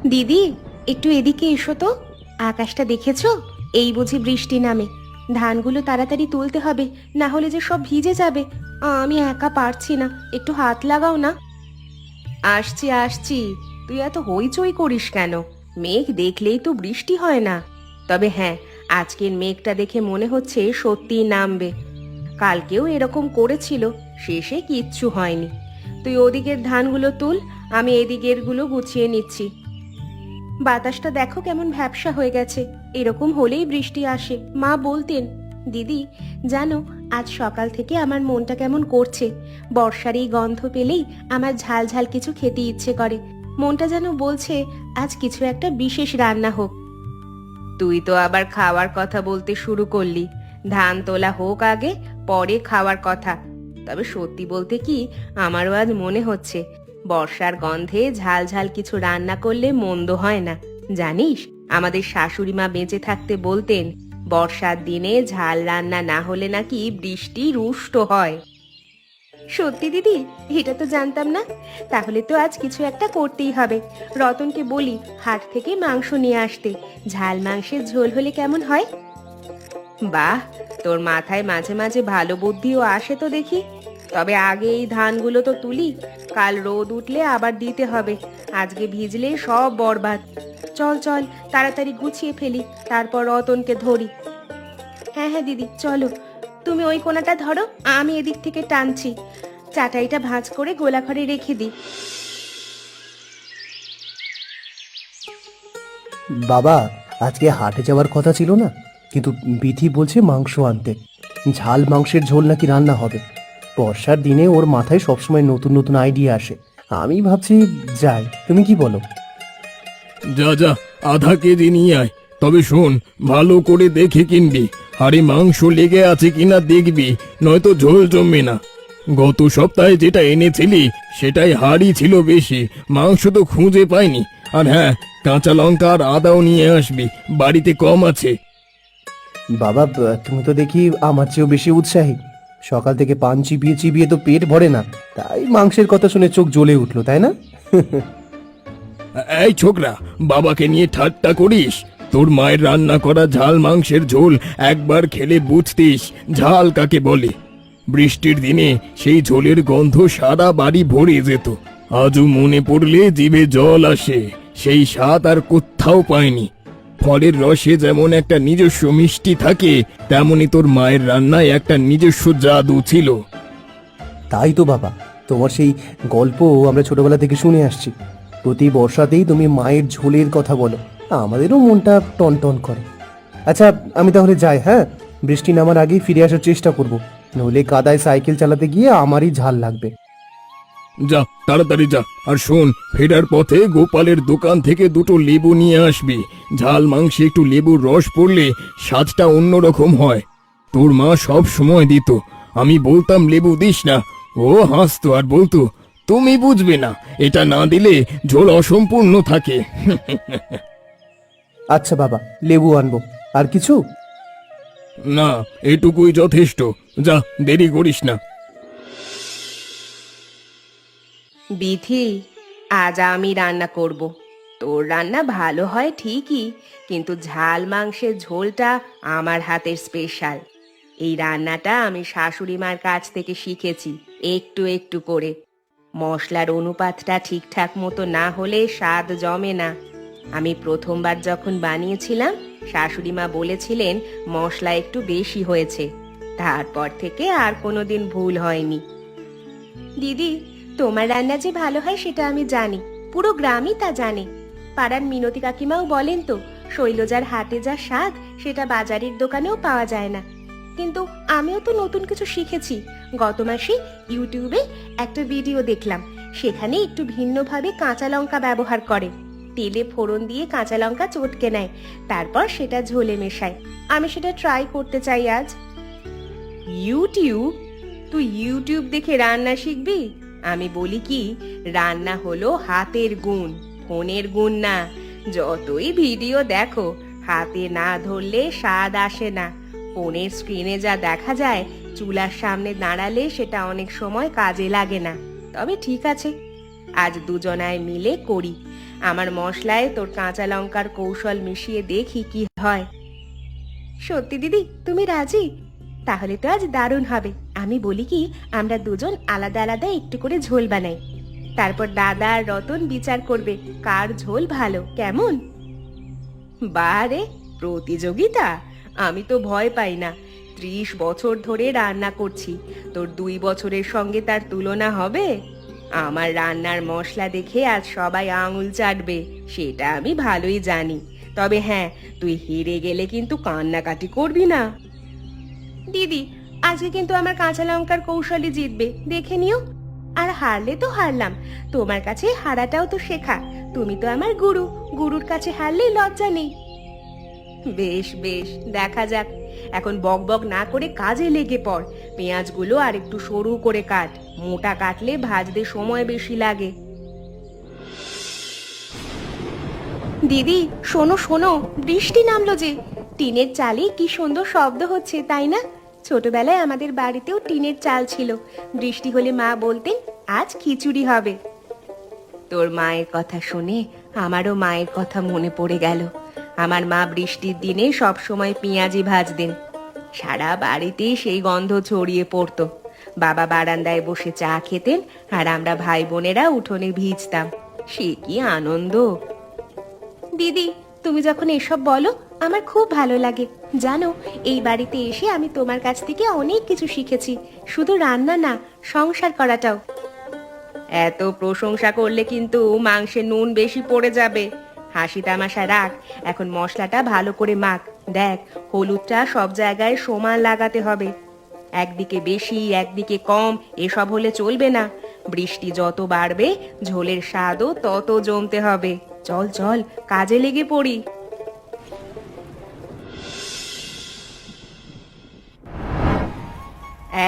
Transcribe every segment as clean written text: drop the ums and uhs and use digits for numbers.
দিদি, একটু এদিকে এসো তো। আকাশটা দেখেছো? এই বুঝি বৃষ্টি নামে। ধানগুলো তাড়াতাড়ি তুলতে হবে, না হলে যে সব ভিজে যাবে। আমি একা পারছি না, একটু হাত লাগাও না। আসছি আসছি। তুই এত হইচই করিস কেন? মেঘ দেখলেই তো বৃষ্টি হয় না। তবে হ্যাঁ, আজকের মেঘটা দেখে মনে হচ্ছে সত্যিই নামবে। কালকেও এরকম করেছিল, শেষে কিচ্ছু হয়নি। তুই ওদিকের ধানগুলো তুল, আমি এদিকের গুলো গুছিয়ে নিচ্ছি। বাতাসটা দেখো কেমন ভ্যাপসা হয়ে গেছে। এরকম হলেই বৃষ্টি আসে, মা বলতেন। দিদি, জানো আজ সকাল থেকে আমার মনটা কেমন করছে। বর্ষার এই গন্ধ পেলেই আমার ঝাল ঝাল কিছু খেতে ইচ্ছে করে। মনটা যেন বলছে আজ কিছু একটা বিশেষ রান্না হোক। তুই তো আবার খাওয়ার কথা বলতে শুরু করলি। ধান তোলা হোক আগে, পরে খাওয়ার কথা। তবে সত্যি বলতে কি, আমারও আজ মনে হচ্ছে বর্ষার গন্ধে ঝাল ঝাল কিছু রান্না করলে মন্দ হয় না। জানিস, আমাদের শাশুড়ি মা বেঁচে থাকতে বলতেন বর্ষার দিনে ঝাল রান্না না হলে নাকি বৃষ্টি রুষ্ট হয়। সত্যি দিদি? এটা তো জানতাম না। তাহলে তো আজ কিছু একটা করতেই হবে। রতনকে বলি হাট থেকে মাংস নিয়ে আসতে। ঝাল মাংসের ঝোল হলে কেমন হয়? বাহ, তোর মাথায় মাঝে মাঝে ভালো বুদ্ধিও আসে তো দেখি। তবে আগে এই ধানগুলো তো তুলি, কাল রোদ উঠলে আবার দিতে হবে। আজকে ভিজলে সব বরবাদ। চল চল, তাড়াতাড়ি গুছিয়ে ফেলি, তারপর রতনকে ধরি। হ্যাঁ হ্যাঁ দিদি, চলো। তুমি ওই কোণাটা ধরো, আমি এদিক থেকে টানছি। চাটাইটা ভাঁজ করে গোলাঘরে রেখে দিই। বাবা, আজকে হাটে যাওয়ার কথা ছিল না, কিন্তু বিথি বলছে মাংস আনতে। ঝাল মাংসের ঝোল নাকি রান্না হবে। বর্ষার দিনে ওর মাথায় সবসময় নতুন নতুন আইডিয়া আসে। আমি ভাবছি যাই, তুমি কি বলো? যা যা, আধা কেজি নিয়ে আয়। তবে শোন, ভালো করে দেখে কিনবি। হাড়ি মাংস লেগে আছে কিনা দেখবি, নয়তো ঝোল জমবে না। গত সপ্তাহে যেটা এনেছিলি সেটাই হাড়ি ছিল বেশি, মাংস তো খুঁজে পাইনি। আর হ্যাঁ, কাঁচা লঙ্কা আর আদাও নিয়ে আসবি, বাড়িতে কম আছে। বাবা, তুমি তো দেখি আমার চেয়েও বেশি উৎসাহী। সকাল থেকে পান চিবিয়ে চিবিয়ে তো পেট ভরে না, তাই মাংসের কথা শুনে চোখ জ্বলে উঠলো, তাই না? এই ছোকরা, বাবাকে নিয়ে ঠাট্টা করিস? তোর মায়ের রান্না করা ঝাল মাংসের ঝোল একবার খেলে বুঝতিস ঝাল কাকে বলে। বৃষ্টির দিনে সেই ঝোলের গন্ধ সারা বাড়ি ভরে যেত। আজও মনে পড়লে জিভে জল আসে। সেই স্বাদ আর কোথাও পায়নি। ফলের রসে যেমন একটা নিজস্ব মিষ্টি থাকে, তেমনি তোর মায়ের রান্নায় একটা নিজস্ব জাদু ছিল। তাই তো বাবা, তোমার সেই গল্প আমরা ছোটবেলা থেকে শুনে আসছি। প্রতি বর্ষাতেই তুমি মায়ের ঝোলের কথা বলো, আমাদেরও মনটা টন টন করে। আচ্ছা, আমি তাহলে যাই। হ্যাঁ, বৃষ্টি নামার আগেই ফিরে আসার চেষ্টা করব, নইলে কাদায় সাইকেল চালাতে গিয়ে আমারই ঝাল লাগবে। যা, তাড়াতাড়ি যা। আর শোন, ফেরার পথে গোপালের দোকান থেকে দুটো লেবু নিয়ে আসবি। ঝাল মাংসে একটু লেবুর রস পড়লে স্বাদটা অন্যরকম হয়। তোর মা সব সময় দিত, আমি বলতাম লেবু দিস না, ও হাসতো আর বলতো তুমি বুঝবে না, এটা না দিলে ঝোল অসম্পূর্ণ থাকে। আচ্ছা বাবা, লেবু আনবো। আর কিছু? না, এটুকুই যথেষ্ট। যা, দেরি করিস না। বিথি, আজ আমি রান্না করব। তোর রান্না ভালো হয় ঠিকই, কিন্তু ঝাল মাংসের ঝোলটা আমার হাতের স্পেশাল। এই রান্নাটা আমি শাশুড়ি মার কাছ থেকে শিখেছি, একটু একটু করে। মশলার অনুপাতটা ঠিকঠাক মতো না হলে স্বাদ জমে না। আমি প্রথমবার যখন বানিয়েছিলাম, শাশুড়ি মা বলেছিলেন মশলা একটু বেশি হয়েছে। তারপর থেকে আর কোনোদিন ভুল হয়নি। দিদি, তোমার রান্না যে ভালো হয় সেটা আমি জানি, পুরো গ্রামই তা জানে। পাড়ার মিনতি কাকিমাও বলেন তো, শৈলজার হাতে যা স্বাদ সেটা বাজারের দোকানেও পাওয়া যায় না। কিন্তু আমিও তো নতুন কিছু শিখেছি। গত মাসে ইউটিউবে একটা ভিডিও দেখলাম, সেখানে একটু ভিন্নভাবে কাঁচা লঙ্কা ব্যবহার করে। তেলে ফোড়ন দিয়ে কাঁচা লঙ্কা চটকে নেয়, তারপর সেটা ঝোলে মেশায়। আমি সেটা ট্রাই করতে চাই আজ। ইউটিউব? তুই ইউটিউব দেখে রান্না শিখবি? আমি বলি কি, রান্না হলো হাতের গুণ, ফোনের গুণ না। যতই ভিডিও দেখো, হাতে না ধরলে স্বাদ আসে না। ফোনের স্ক্রিনে যা দেখা যায়, চুলার সামনে দাঁড়ালে সেটা অনেক সময় কাজে লাগে না। তবে ঠিক আছে, আজ দুজনায় মিলে করি। আমার মশলায় তোর কাঁচা লঙ্কার কৌশল মিশিয়ে দেখি কি হয়। সত্যি দিদি, তুমি রাজি? তাহলে তো আজ দারুণ হবে। আমি বলি কি, আমরা দুজন আলাদা আলাদা একটু করে ঝোল বানাই, তারপর দাদা আর রতন বিচার করবে কার ঝোল ভালো। কেমন? বারে, প্রতিযোগিতা? আমি তো ভয় পাই না। 30 বছর ধরে রান্না করছি, তোর 2 বছরের সঙ্গে তার তুলনা হবে? আমার রান্নার মশলা দেখে আজ সবাই আঙুল চাটবে, সেটা আমি ভালোই জানি। তবে হ্যাঁ, তুই হেরে গেলে কিন্তু কান্নাকাটি করবি না। দিদি, আজকে কিন্তু আমার কাঁচা লঙ্কার কৌশলে জিতবে, দেখে নিও। আর হারলে তো হারলাম, তোমার কাছে হারাটাও তো শেখা। তুমি তো আমার গুরু, গুরুর কাছে হারলে লজ্জা নেই। বেশ বেশ, দেখা যাক। এখন বকবক না করে কাজে লেগে পড়। পেঁয়াজগুলো আর একটু সরু করে কাট, মোটা কাটলে ভাজতে সময় বেশি লাগে। দিদি শোনো শোনো, বৃষ্টি নামলো যে। টিনের চালে কি সুন্দর শব্দ হচ্ছে, তাই না? ছোটবেলায় আমাদের বাড়িতেও টিনের চাল ছিল। বৃষ্টি হলে মা বলতেন আজ খিচুড়ি হবে। তোর মায়ের কথা শুনে আমারও মায়ের কথা মনে পড়ে গেল। আমার মা বৃষ্টির দিনে সব সময় পেঁয়াজি ভাজতেন। সারা বাড়িতে সেই গন্ধ ছড়িয়ে পড়তো। বাবা বারান্দায় বসে চা খেতেন, আর আমরা ভাই বোনেরা উঠোনে ভিজতাম। সে কি আনন্দ! দিদি, তুমি যখন এসব বলো আমার খুব ভালো লাগে। জানো, এই বাড়িতে এসে আমি তোমার কাছ থেকে অনেক কিছু শিখেছি, শুধু রান্না না, সংসার করাটাও। এত প্রশংসা করলে কিন্তু মাংসে নুন বেশি পড়ে যাবে। হাসি তামাশা রাখ, এখন মশলাটা ভালো করে মাখ। দেখ, হলুদটা সব জায়গায় সমান লাগাতে হবে। একদিকে বেশি একদিকে কম এসব হলে চলবে না। বৃষ্টি যত বাড়বে ঝোলের স্বাদও তত জমতে হবে। চল চল, কাজে লেগে পড়ি।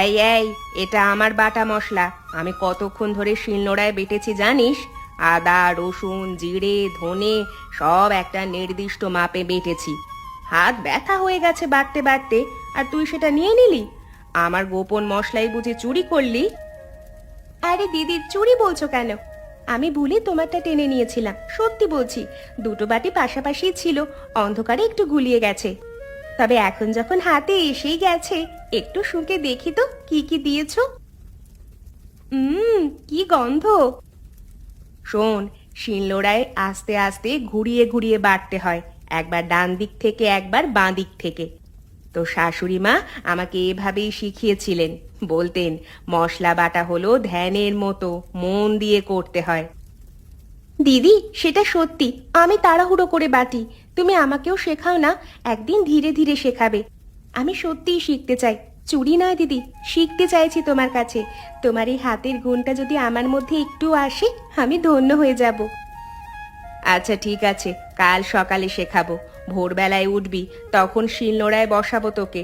এই এই, এটা আমার বাটা মশলা। আমি কতক্ষণ ধরে শিলনোড়ায় বেটেছি জানিস? আদা, রসুন, জিরে, ধনে সব একটা নির্দিষ্ট মাপে বেটেছি। হাত ব্যথা হয়ে গেছে বাটতে বাটতে, আর তুই সেটা নিয়ে নিলি? আমার গোপন মশলাই বুঝি চুরি করলি? আরে দিদি, চুরি বলছো কেন? আমি ভুলে তোমারটা টেনে নিয়েছিলাম, সত্যি বলছি। দুটো বাটি পাশাপাশি ছিল, অন্ধকারে একটু গুলিয়ে গেছে। তবে এখন যখন হাতে এসেই গেছে, একটু শুঁকে দেখি তো কি কি দিয়েছো। কি গন্ধ! শোন, শিলনোড়ায় আস্তে আস্তে ঘুরিয়ে ঘুরিয়ে বাটতে হয়, একবার ডান দিক থেকে একবার বাঁ দিক থেকে। তো শাশুড়ি মা আমাকে এভাবেই শিখিয়েছিলেন। বলতেন মশলা বাটা হলো ধ্যানের মতো, মন দিয়ে করতে হয়। দিদি, সেটা সত্যি। আমি তাড়াহুড়ো করে বাটি, তুমি আমাকেও শেখাও না। একদিন ধীরে ধীরে শেখাবে। আমি সত্যিই শিখতে চাই। চুরি নয় দিদি, শিখতে চাইছি তোমার কাছে। তোমার এই হাতের গুণটা যদি আমার মধ্যে একটু আসে, আমি ধন্য হয়ে যাব। আচ্ছা ঠিক আছে, কাল সকালে শেখাবো। ভোরবেলায় উঠবি, তখন শিলনোড়ায় বসাবো তোকে।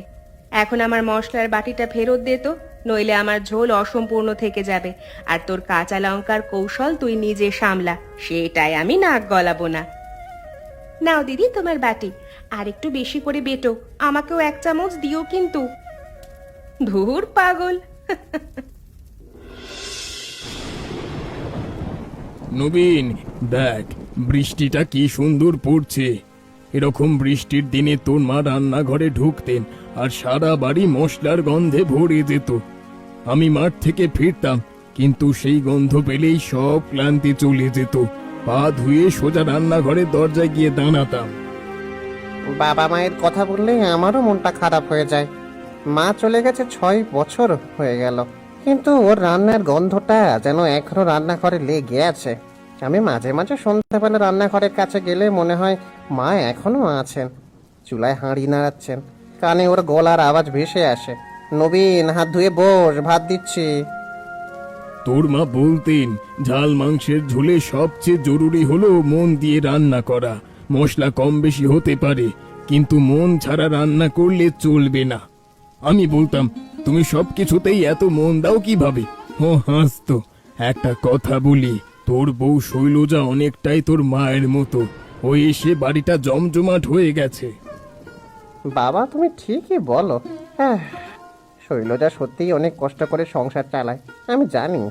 এখন আমার মশলার বাটিটা ফেরত দে তো, নইলে আমার ঝোল অসম্পূর্ণ থেকে যাবে। আর তোর কাঁচা লঙ্কার কৌশল তুই নিজে সামলা, সেটাই আমি নাক গলাবো না। নাও দিদি তোমার বাটি, আর একটু বেশি করে বেটো। আমাকেও 1 চামচ দিও কিন্তু। ধুর পাগল! নবীন, দেখ বৃষ্টিটা কি সুন্দর পড়ছে। এরকম বৃষ্টির দিনে তোর মা রান্নাঘরে ঢুকতেন আর সারা বাড়ি মশলার গন্ধে ভরে যেত। আমি মাঠ থেকে ফিরতাম, কিন্তু সেই গন্ধ পেলেই সব ক্লান্তি চলে যেত। পা ধুয়ে সোজা রান্নাঘরের দরজায় গিয়ে দাঁড়াতাম। বাবা মায়ের কথা বললে আমারও মনটা খারাপ হয়ে যায়। মা চলে গেছে 6 বছর হয়ে গেল, কিন্তু ওর রান্নার গন্ধটা যেন এখনো রান্নাঘরে লেগে আছে। আমি মাঝে মাঝে সন্ধ্যাবেলা রান্নাঘরের কাছে গেলে মনে হয় মা এখনো আছেন, চুলায় হাঁড়ি নাড়াচ্ছেন, কানে ওর গলার আওয়াজ ভেসে আসে, নবীন হাত ধুয়ে বস, ভাত দিচ্ছি। তোর মা বলতেন ঝাল মাংসের ঝোলে সবচেয়ে জরুরি হলো মন দিয়ে রান্না করা। মশলা কম বেশি হতে পারে, কিন্তু মন ছাড়া রান্না করলে চলবে না। আমি বলতাম তুমি সবকিছুতেই এত মন দাও কিভাবে? ও হাসতো। একটা কথা বলি, তোর বউ শৈলজা অনেকটাই তোর মায়ের মতো। ও এসে বাড়িটা জমজমাট হয়ে গেছে। বাবা তুমি ঠিকই বলো। হ্যাঁ, শৈলজা সত্যিই অনেক কষ্ট করে সংসার চালায়, আমি জানি।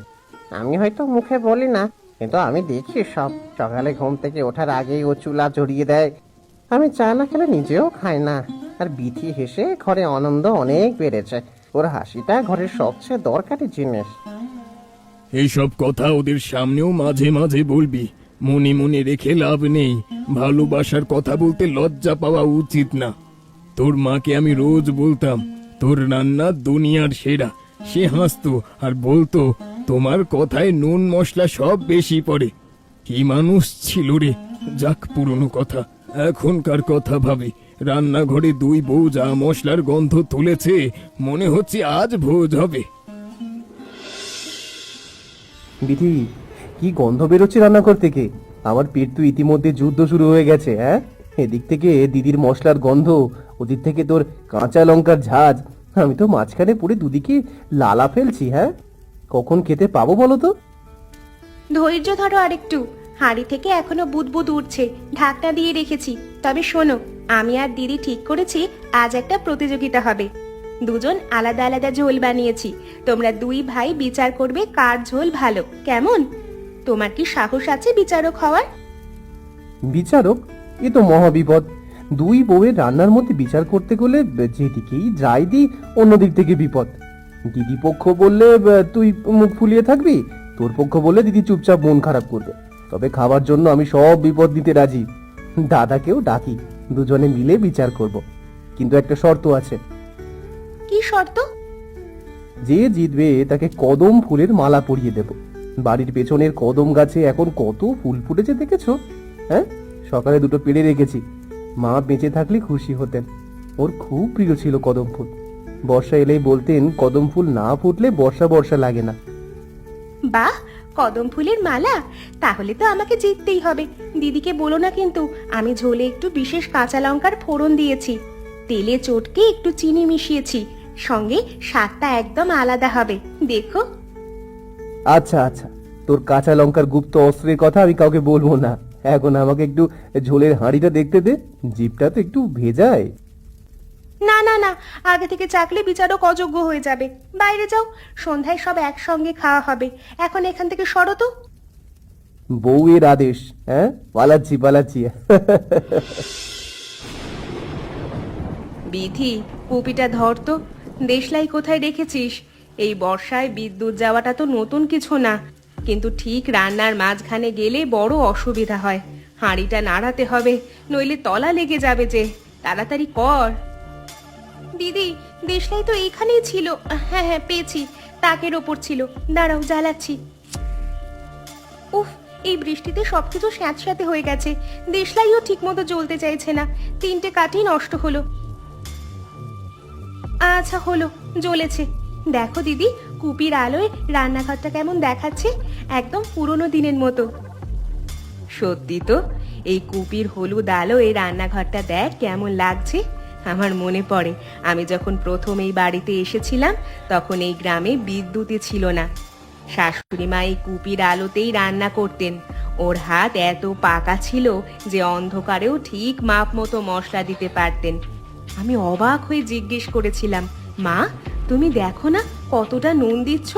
আমি হয়তো মুখে বলি না, কিন্তু আমি দেখি সব সকালে ঘুম থেকে ওঠার আগেই ও চুলা জড়িয়ে দেয়। আমি চা না খেলে নিজেও খাই না। আর বিথি হেসে ঘরে আনন্দ অনেক বেড়েছে। ওর হাসিটা ঘরের সবচেয়ে দরকারি জিনিস। এইসব কথা ওদের সামনেও মাঝে মাঝে বলবি, মনে মনে রেখে লাভ নেই। ভালোবাসার কথা বলতে লজ্জা পাওয়া উচিত না। তোর মাকে আমি রোজ বলতাম তোর রান্না দুনিয়ার সেরা। সে হাসতো আর বলতো তোমার কথায় নুন মশলা সব বেশি পড়ে। কি মানুষ ছিল রে। যাক, পুরনো কথা। এখনকার কথা ভাবি, রান্নাঘরে দুই বউ যা মশলার গন্ধ তুলেছে, মনে হচ্ছে আজ ভোজ হবে। বিধি, কি গন্ধ বেরোচ্ছে রান্নাঘর থেকে? আমার পেট তো ইতিমধ্যে যুদ্ধ শুরু হয়ে গেছে। হ্যাঁ, এদিক থেকে দিদির মশলার গন্ধ, ওদিক থেকে তোর কাঁচা লঙ্কার ঝাঁজ। আমি তো মাঝখানে পড়ে দুদিকে লালা ফেলছি। হ্যাঁ, কখন খেতে পাবো বলো তো? ধৈর্য ধরো আরেকটু। হাঁড়ি থেকে এখনো বুদবুদ উঠছে, ঢাকনা দিয়ে রেখেছি। তবে শোনো, আমি আর দিদি ঠিক করেছি আজ একটা প্রতিযোগিতা হবে। দুজন আলাদা আলাদা ঝোল বানিয়েছি। তোমরা দুই ভাই বিচার করবে কার ঝোল ভালো। কেমন? তোমার কি সাহস আছে বিচারক হওয়ার? বিচারক? এ তো মহাবিপদ। দুই বউয়ের রান্নার মধ্যে বিচার করতে গেলে যেদিকেই যাই দি, অন্যদিক থেকে বিপদ। দিদি পক্ষ বললে তুই মুখ ফুলিয়ে থাকবি, তোর পক্ষ বললে দিদি চুপচাপ মন খারাপ করবে। তবে খাবার জন্য আমি সব বিপদ দিতে রাজি। দাদাকেও ডাকি, দুজনে মিলে বিচার করব। কিন্তু একটা শর্ত আছে। কি শর্ত? যে জিতবে তাকে কদম ফুলের মালা পরিয়ে দেব। বাড়ির পেছনের কদম গাছে এখন কত ফুল ফুটেছে দেখেছো? হ্যাঁ, সকালে দুটো পেড়ে রেখেছি। মা বেঁচে থাকলে খুশি হতেন। ওর খুব প্রিয় ছিল কদম ফুল। বর্ষা এলেই বলতেন কদম ফুল না ফুটলে বর্ষা বর্ষা লাগে না। বাহ, কদম ফুলের মালা! তাহলে তো আমাকে জিততেই হবে। দিদিকে বলো না কিন্তু, আমি ঝোলে একটু বিশেষ কাঁচা লঙ্কার ফোড়ন দিয়েছি। তেলে চটকে একটু চিনি মিশিয়েছি। সঙ্গে স্বাদটা একদম আলাদা হবে, দেখো। আচ্ছা আচ্ছা, তোর কাঁচা লঙ্কার গুপ্ত অস্ত্রের কথা আমি কাউকে বলবো না। এখন আমাকে একটু ঝোলের হাঁড়িটা দেখতে দে, জিভটা তো একটু ভেজায়। না না না, আগে থেকে চাকলে বিচারক অযোগ্য হয়ে যাবে। বাইরে যাও, সন্ধ্যায় সব একসঙ্গে খাওয়া হবে। এখন এখান থেকে সরো তো। বউয়ের আদেশ। হ্যাঁ, পালাচ্ছি পালাচ্ছি। বিধি, কুপিটা ধর তো। দেশলাই কোথায় রেখেছিস? এই বর্ষায় বিদ্যুৎ যাওয়াটা তো নতুন কিছু না, কিন্তু ঠিক রান্নার মাঝখানে গেলে বড় অসুবিধা হয়। হাঁড়িটা নাড়াতে হবে, নইলে তলা লেগে যাবে যে। তাড়াতাড়ি কর। দিদি, দেশলাই তো এইখানেই ছিল। হ্যাঁ হ্যাঁ, পেয়েছি। তাকের ওপর ছিল। দাঁড়াও, জ্বালাচ্ছি। উফ, এই বৃষ্টিতে সবকিছু স্যাঁতস্যাঁতে হয়ে গেছে। দেশলাইও ঠিক মতো জ্বলতে চাইছে না। 3টে কাঠই নষ্ট হলো। আচ্ছা হলো, জ্বলেছে। দেখো দিদি, কুপির আলোয় রান্নাঘরটা কেমন দেখাচ্ছে, একদম পুরনো দিনের মতো। সত্যি তো, এই কুপির হলুদ আলো এই রান্নাঘরটা দেখ কেমন লাগছে। আমার মনে পড়ে আমি যখন প্রথম এই বাড়িতে এসেছিলাম, তখন এই গ্রামে বিদ্যুৎই ছিল না। শাশুড়ি মা এই কুপির আলোতেই রান্না করতেন। ওর হাত এত পাকা ছিল যে অন্ধকারেও ঠিক মাপ মতো মশলা দিতে পারতেন। আমি অবাক হয়ে জিজ্ঞেস করেছিলাম, মা তুমি দেখো না কতটা নুন দিচ্ছ।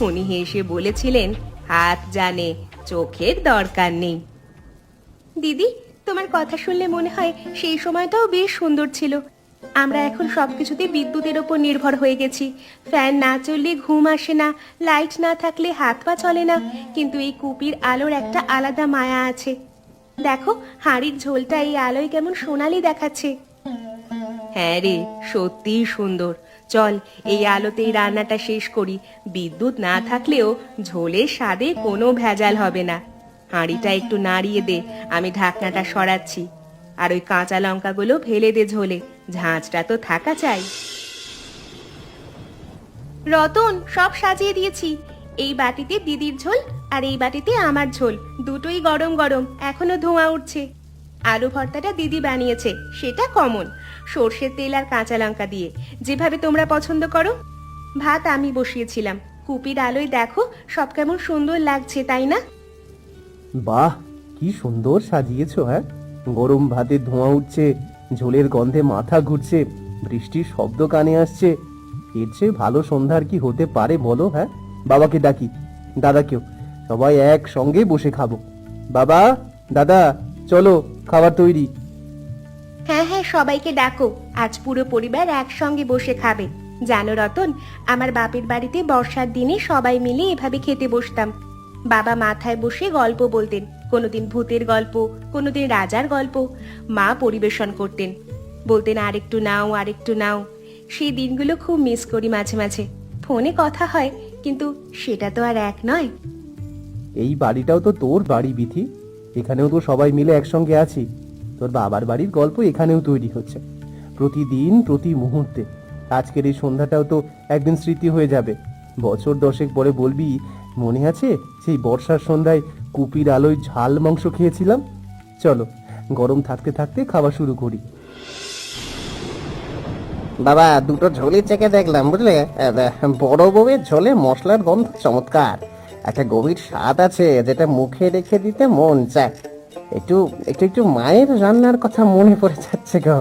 উনি হেসে বলেছিলেন, হাত জানে, চোখের দরকার নেই। দিদি, তোমার কথা শুনলে মনে হয় সেই সময়টাও বেশ সুন্দর ছিল। আমরা এখন সবকিছুতে বিদ্যুতের ওপর নির্ভর হয়ে গেছি। ফ্যান না চললে ঘুম আসে না, লাইট না থাকলে হাত পা চলে না। কিন্তু এই কুপির আলোর একটা আলাদা মায়া আছে। দেখো, হাঁড়ির ঝোলটা এই আলোয় কেমন সোনালি দেখাচ্ছে। হ্যাঁ রে, সত্যিই সুন্দর। চল, এই আলোতেই রান্নাটা শেষ করি। বিদ্যুৎ না থাকলেও ঝোলের স্বাদে কোনো ভেজাল হবে না। হাঁড়িটা একটু নাড়িয়ে দে, আমি ঢাকনাটা সরাচ্ছি। আর ওই কাঁচা লঙ্কাগুলো ফেলে দে ঝোলে, ঝাঁঝটা তো থাকা চাই। রতন, সব সাজিয়ে দিয়েছি। এই বাটিতে দিদির ঝোল আর এই বাটিতে আমার ঝোল, দুটোই গরম গরম, এখনো ধোঁয়া উঠছে। আলু ভর্তাটা দিদি বানিয়েছে, সেটা কমন, সর্ষের তেল আর কাঁচা লঙ্কা দিয়ে, যেভাবে তোমরা পছন্দ করো। ভাত আমি বসিয়েছিলাম। কুপির আলোয় দেখো সব কেমন সুন্দর লাগছে, তাই না? বাহ, কি সুন্দর সাজিয়েছো। হ্যাঁ, গরম ভাতে ধোঁয়া উঠছে, ঝোলের গন্ধে মাথা ঘুরছে, বৃষ্টির শব্দ কানে আসছে। এর চেয়ে ভালো সন্ধ্যা আর কি হতে পারে বলো? হ্যাঁ, বাবাকে ডাকি, দাদাকেও। সবাই একসঙ্গে বসে খাবো। বাবা, দাদা, চলো, খাবার তৈরি। হ্যাঁ হ্যাঁ, সবাইকে ডাকো, আজ পুরো পরিবার একসঙ্গে বসে খাবে। জানো রতন, আমার বাপের বাড়িতে বর্ষার দিনে সবাই মিলে এভাবে খেতে বসতাম। বাবা মাথায় বসে গল্প বলতেন, কোনোদিন ভূতের গল্প, কোনোদিন রাজার গল্প। মা পরিবেশন করতেন, বলতেন আরেকটু নাও, আরেকটু নাও। সেই দিনগুলো খুব মিস করি মাঝে মাঝে। ফোনে কথা হয়, কিন্তু সেটা তো আর এক নয়। এই বাড়িটাও তো তোর বাড়ি বিথি, এখানেও তো সবাই মিলে একসঙ্গে আছি। তোর বাবার বাড়ির গল্প এখানেও তৈরি হচ্ছে, প্রতিদিন, প্রতি মুহূর্তে। আজকের এই সন্ধ্যাটাও তো একদিন স্মৃতি হয়ে যাবে। বছর 10 পরে বলবি, মনে আছে সেই বর্ষার সন্ধ্যায় কুপির আলোয় ঝাল মাংস খেয়েছিলাম? চলো, গরম থাকতে থাকতে খাওয়া শুরু করি। বাবা, দুটো ঝোলি চেকে দেখলাম, বুঝলে? বড় বউয়ের ঝোলে মশলার গন্ধ চমৎকার, একটা গভীর স্বাদ আছে যেটা মুখে রেখে দিতে মন চায়। একটু একটু একটু মায়ের রান্নার কথা মনে পড়ে যাচ্ছে গো।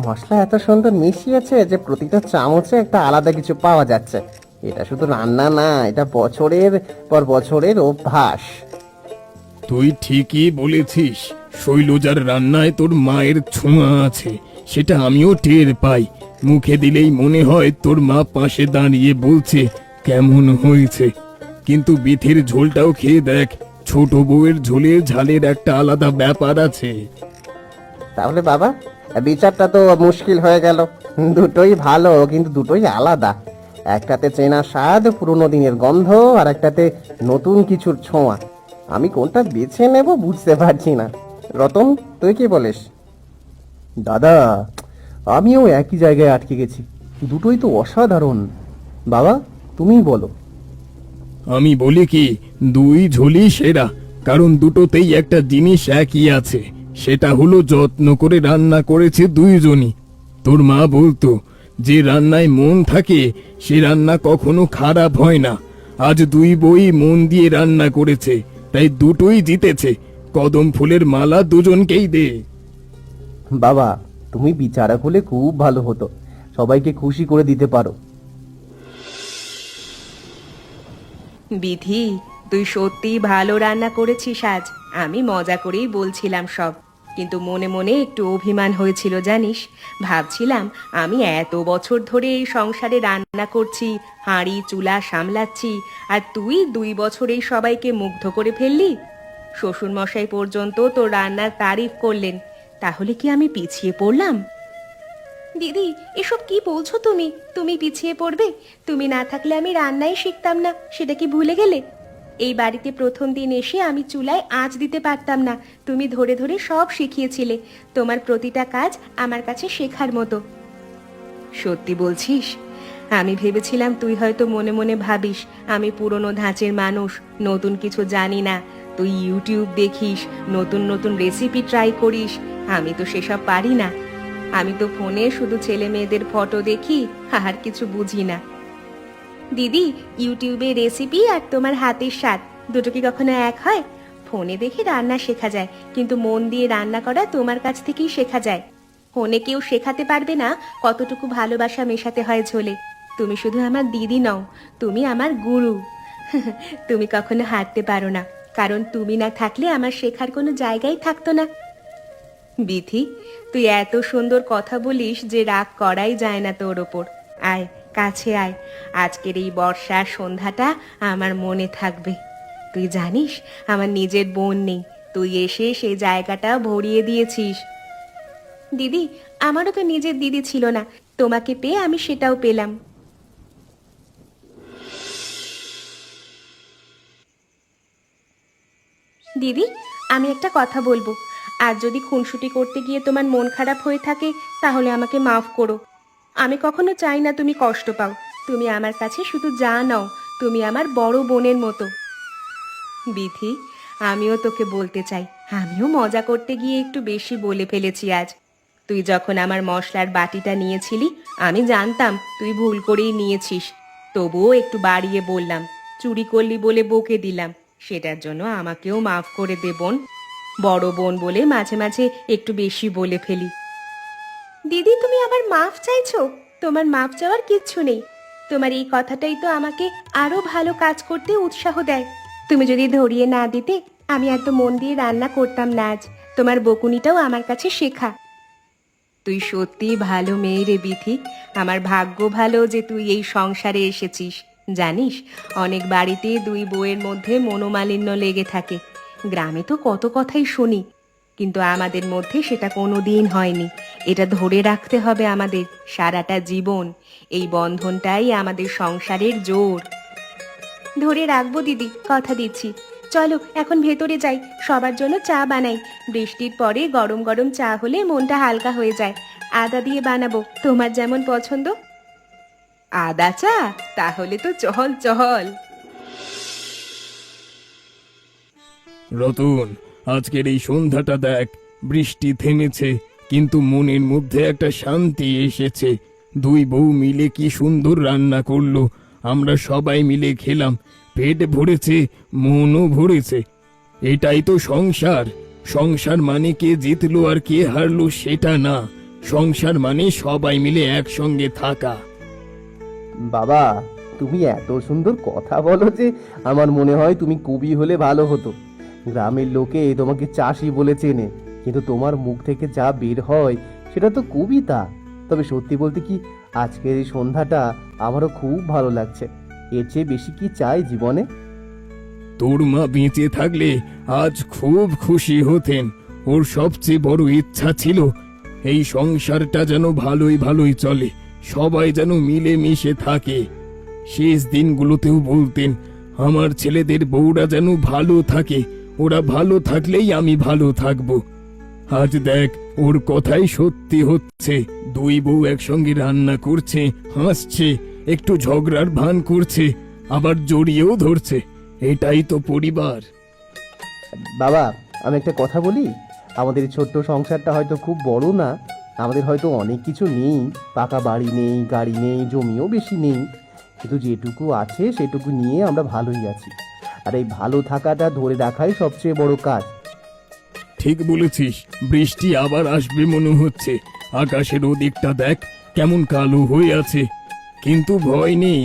মশলা এত সুন্দর মিশিয়েছে যে প্রতিটা চামচে একটা আলাদা কিছু পাওয়া যাচ্ছে। এটা শুধু রান্না না, এটা বছরের পর বছরের অভ্যাস। তুই ঠিকই বলেছিস, শৈলজার রান্নায় তোর মায়ের ছোঁয়া আছে, সেটা আমিও টের পাই। মুখে দিলেই মনে হয় তোর মা পাশে দাঁড়িয়ে বলছে কেমন হয়েছে। কিন্তু বিথির ঝোলটাও খেয়ে দেখ, ছোট বউয়ের ঝোলের ঝালের একটা আলাদা ব্যাপার আছে। তাহলে বাবা, বিচারটা তো মুশকিল হয়ে গেল। দুটোই ভালো, কিন্তু দুটোই আলাদা। একটাতে চেনা স্বাদ, পুরনো দিনের গন্ধ, আর একটাতে নতুন কিছুর ছোঁয়া। আমি কোনটা বেছে নেব বুঝতে পারছি না। রতন, তুই কি বলিস? দাদা, আমিও একই জায়গায় আটকে গেছি, দুটোই তো অসাধারণ। বাবা, তুমিই বলো। আমি বলি কি, দুই ঝোলই সেরা, কারণ দুটোতেই একটা জিনিস একই আছে, সেটা হলো যত্ন করে রান্না করেছে দুইজনই। তোর মা বলতো, যে রান্নায় মন থাকে সে রান্না কখনো খারাপ হয় না। আজ দুই বই মন দিয়ে রান্না করেছে, তাই দুটোই জিতেছে। কদম ফুলের মালা দুজনকেই দে। বাবা, তুমি বিচারক হলে খুব ভালো হতো, সবাইকে খুশি করে দিতে পারো। বিধি, তুই সত্যিই ভালো রান্না করেছিস আজ। আমি মজা করেই বলছিলাম সব, কিন্তু মনে মনে একটু অভিমান হয়েছিল জানিস। ভাবছিলাম আমি এত বছর ধরে এই সংসারে রান্না করছি, হাঁড়ি চুলা সামলাচ্ছি, আর তুই 2 বছরেই সবাইকে মুগ্ধ করে ফেললি। শ্বশুর মশাই পর্যন্ত তোর রান্নার তারিফ করলেন, তাহলে কি আমি পিছিয়ে পড়লাম? দিদি, এসব কি বলছো তুমি? তুমি পিছিয়ে পড়বে? তুমি না থাকলে আমি রান্নাই শিখতাম না, সেটা কি ভুলে গেলে? এই বাড়িতে প্রথম দিন এসে আমি চুলায় আঁচ দিতে পারতাম না, তুমি ধরে ধরে সব শিখিয়েছিলে। তোমার প্রতিটা কাজ আমার কাছে শেখার মতো। সত্যি বলছিস? আমি ভেবেছিলাম তুই হয়তো মনে মনে ভাবিস আমি পুরনো ধাঁচের মানুষ, নতুন কিছু জানি না। তুই ইউটিউব দেখিস, নতুন নতুন রেসিপি ট্রাই করিস। আমি তো সেসব পারি না। আমি তো ফোনে শুধু ছেলে মেয়েদের ফটো দেখি, আর কিছু বুঝি না। দিদি, ইউটিউবে রেসিপি আর তোমার হাতের স্বাদ দুটো কি কখনো এক হয়? ফোনে দেখে রান্না শেখা যায়, কিন্তু মন দিয়ে রান্না করা তোমার কাছ থেকেই শেখা যায়। ফোনে কেউ শেখাতে পারবে না কতটুকু ভালোবাসা মেশাতে হয় ঝোলে। তুমি শুধু আমার দিদি নও, তুমি আমার গুরু। তুমি কখনো হারতে পারো না, কারণ তুমি না থাকলে আমার শেখার কোনো জায়গাই থাকতো না। বিথি, তুই এত সুন্দর কথা বলিস যে রাগ করাই যায় না তোর ওপর। আয়, কাছে আয়, আজকের এই বর্ষার সন্ধ্যাটা আমার মনে থাকবে। তুই জানিস আমার নিজের বোন নেই, তুই এসে সেই জায়গাটা ভরিয়ে দিয়েছিস। দিদি, আমারও তো নিজের দিদি ছিল না, তোমাকে পেয়ে আমি সেটাও পেলাম। দিদি, আমি একটা কথা বলবো। আর যদি খুনসুটি করতে গিয়ে তোমার মন খারাপ হয়ে থাকে, তাহলে আমাকে মাফ করো। আমি কখনো চাই না তুমি কষ্ট পাও। তুমি আমার কাছে শুধু যা নাও, তুমি আমার বড় বোনের মতো। বিথি, আমিও তোকে বলতে চাই, আমিও মজা করতে গিয়ে একটু বেশি বলে ফেলেছি আজ। তুই যখন আমার মশলার বাটিটা নিয়েছিলি, আমি জানতাম তুই ভুল করেই নিয়েছিস, তবুও একটু বাড়িয়ে বললাম। চুরি করলি বলে বকে দিলাম, সেটার জন্য আমাকেও মাফ করে দে বোন। বড় বোন বলে মাঝে মাঝে একটু বেশি বলে ফেলি। দিদি, তুমি আবার মাফ চাইছো? তোমার মাফ চাওয়ার কিচ্ছু নেই। তোমার এই কথাটাই তো আমাকে আরো ভালো কাজ করতে উৎসাহ দেয়। তুমি যদি ধরিয়ে না দিতে আমি এত মন দিয়ে রান্না করতাম না আজ। তোমার বকুনিটাও আমার কাছে শেখা। তুই সত্যি ভালো মেয়ে রে বিথি। আমার ভাগ্য ভালো যে তুই এই সংসারে এসেছিস। জানিস, অনেক বাড়িতে দুই বউয়ের মধ্যে মনোমালিন্য লেগে থাকে। গ্রামে তো কত কথাই শুনি, কিন্তু আমাদের মধ্যে সেটা কোনো দিন হয়নি। এটা ধরে রাখতে হবে আমাদের সারাটা জীবন। এই বন্ধনটাই আমাদের সংসারের জোর। ধরে রাখবো দিদি, কথা দিচ্ছি। চলো এখন ভেতরে যাই, সবার জন্য চা বানাই। বৃষ্টির পরে গরম গরম চা হলে মনটা হালকা হয়ে যায়। আদা দিয়ে বানাবো, তোমার যেমন পছন্দ। আদা চা? তাহলে তো চল চল। রতন, আজকের এই সন্ধ্যাটা দেখ, বৃষ্টি থেমেছে কিন্তু মনের মধ্যে একটা শান্তি এসেছে। দুই বউ মিলে কি সুন্দর রান্না করলো, আমরা সবাই মিলে খেলাম, পেট ভরেছে, মনও ভরেছে। এটাই তো সংসার। সংসার মানে কে জিতলো আর কে হারলো সেটা না, সংসার মানে সবাই মিলে একসঙ্গে থাকা। বাবা, তুমি এত সুন্দর কথা বলো যে আমার মনে হয় তুমি কবি হলে ভালো হতো। গ্রামের লোকে তোমাকে চাষি বলে চেনে, কিন্তু তোমার মুখ থেকে যা বের হয় সেটা তো কবিতা। তবে সত্যি বলতে কি, আজকের এই সন্ধ্যাটা আমারও খুব ভালো লাগছে। এর চেয়ে বেশি কি চাই জীবনে? তোর মা বেঁচে থাকলে আজ খুব খুশি হতেন। ওর সবচেয়ে বড় ইচ্ছা ছিল এই সংসারটা যেন ভালোই ভালোই চলে, সবাই যেন মিলে মিশে থাকে। শেষ দিনগুলোতেও বলতেন আমার ছেলেদের বউরা যেন ভালো থাকে, ওরা ভালো থাকলেই আমি ভালো থাকবো। আজ দেখ, ওর কথাই সত্যি হচ্ছে। দুই বউ একসঙ্গে রান্না করছে, হাসছে, একটু ঝগড়ার ভান করছে, আবার জড়িয়েও ধরছে। এটাই তো পরিবার। বাবা, আমি একটা কথা বলি। আমাদের এই ছোট্ট সংসারটা হয়তো খুব বড় না, আমাদের হয়তো অনেক কিছু নেই, পাকা বাড়ি নেই, গাড়ি নেই, জমিও বেশি নেই, কিন্তু যেটুকু আছে সেটুকু নিয়ে আমরা ভালোই আছি। আর এই ভালো থাকাটা ধরে রাখাই সবচেয়ে বড় কাজ। ঠিক বলেছিস, বৃষ্টি আবার আসবে মনে হচ্ছে। আকাশের ওদিকটা দেখ কেমন কালো হয়ে আছে, কিন্তু ভয় নেই,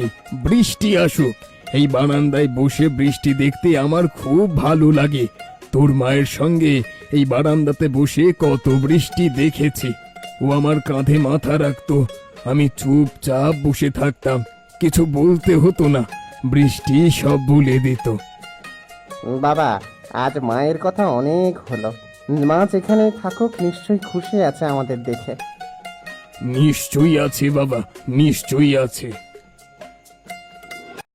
বৃষ্টি আসুক। এই বারান্দায় বসে বৃষ্টি দেখতে আমার খুব ভালো লাগে। তোর মায়ের সঙ্গে এই বারান্দাতে বসে কত বৃষ্টি দেখেছি। ও আমার কাঁধে মাথা রাখতো, আমি চুপচাপ বসে থাকতাম, কিছু বলতে হতো না, বৃষ্টি সব বলে দিত। বাবা, আজ মায়ের কথা অনেক হলো। মা যেখানে থাকুক নিশ্চয়ই খুশি আছে আমাদের দেখে। নিশ্চয়ই আছে বাবা, নিশ্চয়ই আছে।